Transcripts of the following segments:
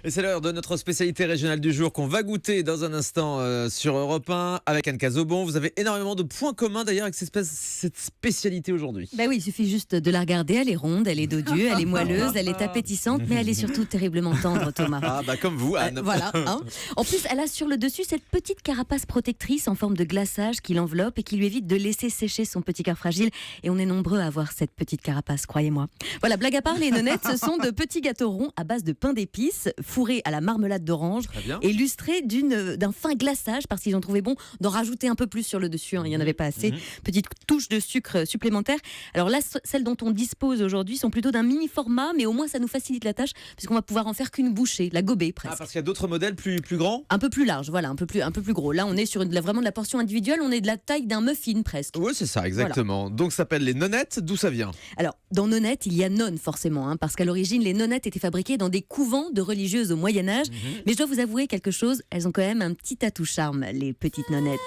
Et c'est l'heure de notre spécialité régionale du jour qu'on va goûter dans un instant sur Europe 1 avec Anne Cazobon. Vous avez énormément de points communs d'ailleurs avec cette spécialité aujourd'hui. Bah oui, il suffit juste de la regarder, elle est ronde, elle est dodue, elle est moelleuse, elle est appétissante, mais elle est surtout terriblement tendre, Thomas. Ah bah comme vous, Anne. Voilà. Hein. En plus, elle a sur le dessus cette petite carapace protectrice en forme de glaçage qui l'enveloppe et qui lui évite de laisser sécher son petit cœur fragile. Et on est nombreux à avoir cette petite carapace, croyez-moi. Voilà, blague à part, les nonnettes, ce sont de petits gâteaux ronds à base de pain d'épices, fourrés à la marmelade d'orange et lustrés d'un fin glaçage parce qu'ils ont trouvé bon d'en rajouter un peu plus sur le dessus. Hein, il n'y en avait pas assez. Petite touche de sucre supplémentaire. Alors là, celles dont on dispose aujourd'hui sont plutôt d'un mini format, mais au moins ça nous facilite la tâche puisqu'on va pouvoir en faire qu'une bouchée, la gober presque. Ah, parce qu'il y a d'autres modèles plus grands. Un peu plus large, voilà, un peu plus gros. Là, on est sur vraiment de la portion individuelle, on est de la taille d'un muffin presque. Oui, c'est ça, exactement. Voilà. Donc ça s'appelle les nonnettes. D'où ça vient? Alors, dans nonnettes, il y a nonne forcément, hein, parce qu'à l'origine, les nonnettes étaient fabriquées dans des couvents de religieuses au Moyen-Âge. Mais je dois vous avouer quelque chose, elles ont quand même un petit atout charme, les petites nonnettes.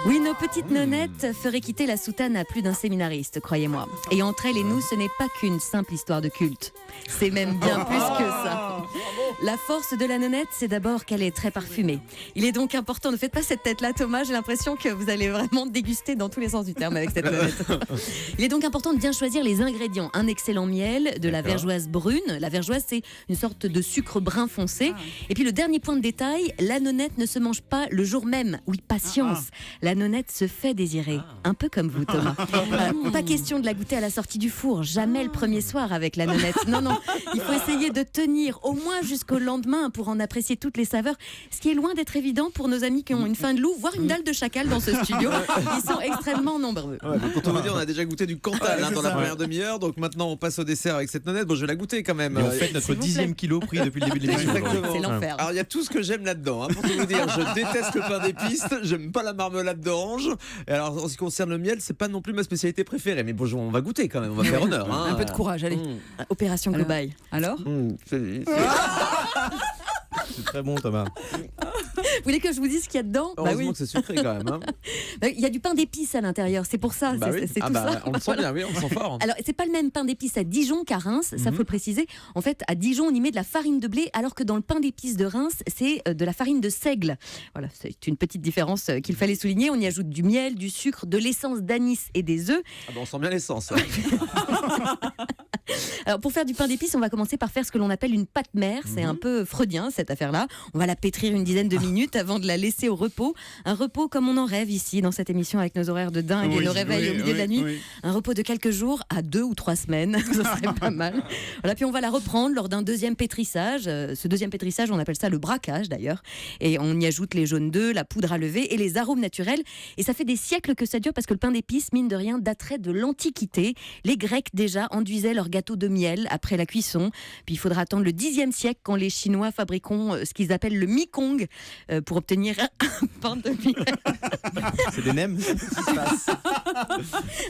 Oui, nos petites nonnettes feraient quitter la soutane à plus d'un séminariste, croyez-moi. Et entre elles et nous, ce n'est pas qu'une simple histoire de culte. C'est même bien plus que ça. La force de la nonnette, c'est d'abord qu'elle est très parfumée. Il est donc important, ne faites pas cette tête-là, Thomas, j'ai l'impression que vous allez vraiment déguster dans tous les sens du terme avec cette nonnette. Il est donc important de bien choisir les ingrédients. Un excellent miel, de la vergeoise brune. La vergeoise, c'est une sorte de sucre brun foncé. Et puis le dernier point de détail, la nonnette ne se mange pas le jour même. Oui, patience. La nonnette se fait désirer, un peu comme vous, Thomas. Pas question de la goûter à la sortie du four, jamais le premier soir avec la nonnette. Non, il faut essayer de tenir au moins jusqu'au lendemain pour en apprécier toutes les saveurs, ce qui est loin d'être évident pour nos amis qui ont une faim de loup, voire une dalle de chacal dans ce studio. Ils sont extrêmement nombreux. Ouais, donc, quand on vous dit, on a déjà goûté du Cantal dans la première demi-heure, donc maintenant on passe au dessert avec cette nonnette. Bon, je vais la goûter quand même. Et on fait notre 10e kilo pris depuis le début de l'émission. Exactement. C'est l'enfer. Alors il y a tout ce que j'aime là-dedans, hein, pour tout vous dire. Je déteste le pain d'épices, j'aime pas la marmelade d'orange. Et alors en ce qui concerne le miel, c'est pas non plus ma spécialité préférée. Mais bon, on va goûter quand même, on va faire honneur. Hein. Un peu de courage, allez. Opération cobaye. Alors C'est très bon, Thomas. Vous voulez que je vous dise ce qu'il y a dedans? Heureusement que c'est sucré quand même. Hein. Il y a du pain d'épices à l'intérieur, c'est pour ça. C'est tout ça. On le sent bien, oui, on le sent fort. Alors, c'est pas le même pain d'épices à Dijon qu'à Reims, ça faut le préciser. En fait, à Dijon, on y met de la farine de blé, alors que dans le pain d'épices de Reims, c'est de la farine de seigle. Voilà, c'est une petite différence qu'il fallait souligner. On y ajoute du miel, du sucre, de l'essence d'anis et des œufs. Ah ben, on sent bien l'essence. Alors, pour faire du pain d'épices, on va commencer par faire ce que l'on appelle une pâte mère. C'est un peu freudien, cette affaire-là. On va la pétrir une dizaine de minutes avant de la laisser au repos. Un repos comme on en rêve ici, dans cette émission, avec nos horaires de dingue et nos réveils au milieu de la nuit. Un repos de quelques jours à 2 ou 3 semaines. Ça serait pas mal. Voilà, puis on va la reprendre lors d'un deuxième pétrissage. Ce deuxième pétrissage, on appelle ça le braquage, d'ailleurs. Et on y ajoute les jaunes d'œufs, la poudre à lever et les arômes naturels. Et ça fait des siècles que ça dure, parce que le pain d'épices, mine de rien, daterait de l'Antiquité. Les Grecs, déjà, enduisaient leur gâteau de miel après la cuisson. Puis il faudra attendre le 10e siècle quand les Chinois fabriqueront ce qu'ils appellent le mi-kong pour obtenir un pain de miel. C'est des nems.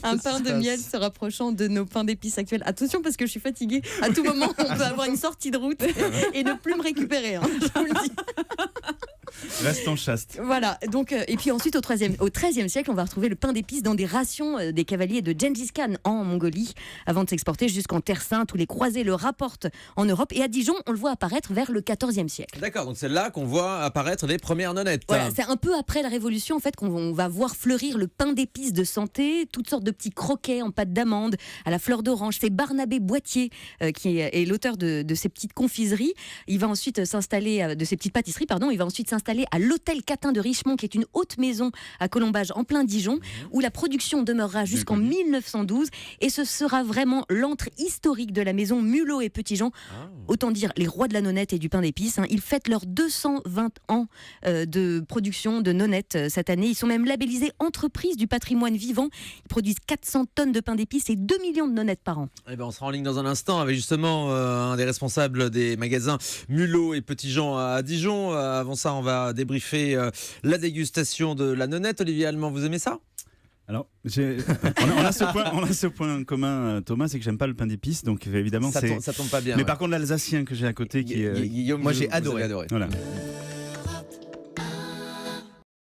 Un pain de miel se rapprochant de nos pains d'épices actuels. Attention, parce que je suis fatiguée. À tout moment, on peut avoir une sortie de route et ne plus me récupérer. Hein, je vous le dis. Restons chastes. Voilà. Donc, et puis ensuite, au XIIIe siècle, on va retrouver le pain d'épices dans des rations des cavaliers de Gengis Khan en Mongolie, avant de s'exporter jusqu'en Terre Sainte, où les croisés le rapportent en Europe. Et à Dijon, on le voit apparaître vers le XIVe siècle. D'accord, donc c'est là qu'on voit apparaître les premières nonnettes. Voilà, c'est un peu après la Révolution, en fait, qu'on va voir fleurir le pain d'épices de santé, toutes sortes de petits croquets en pâte d'amande, à la fleur d'orange. C'est Barnabé Boitier qui est l'auteur de ces petites confiseries. Il va ensuite s'installer, de ces petites pâtisseries, pardon, il va ensuite s'installer à l'hôtel Catin de Richemont, qui est une haute maison à Colombage, en plein Dijon, où la production demeurera jusqu'en 1912. Et ce sera vraiment l'antre historique de la maison Mulot et Petit-Jean. Autant dire les rois de la nonnette et du pain d'épices. Hein. Ils fêtent leurs 220 ans de production de nonnettes cette année. Ils sont même labellisés entreprise du patrimoine vivant. Ils produisent 400 tonnes de pain d'épices et 2 millions de nonnettes par an. Eh ben, on sera en ligne dans un instant avec justement un des responsables des magasins Mulot et Petit-Jean à Dijon. Avant ça, on va débriefer la dégustation de la nonnette. Olivier Allemand, vous aimez ça? Alors, on a ce point commun, Thomas, c'est que j'aime pas le pain d'épices, donc évidemment ça tombe pas bien. Mais par contre, l'alsacien que j'ai à côté, Guillaume, moi j'ai vous avez adoré. adoré. Voilà.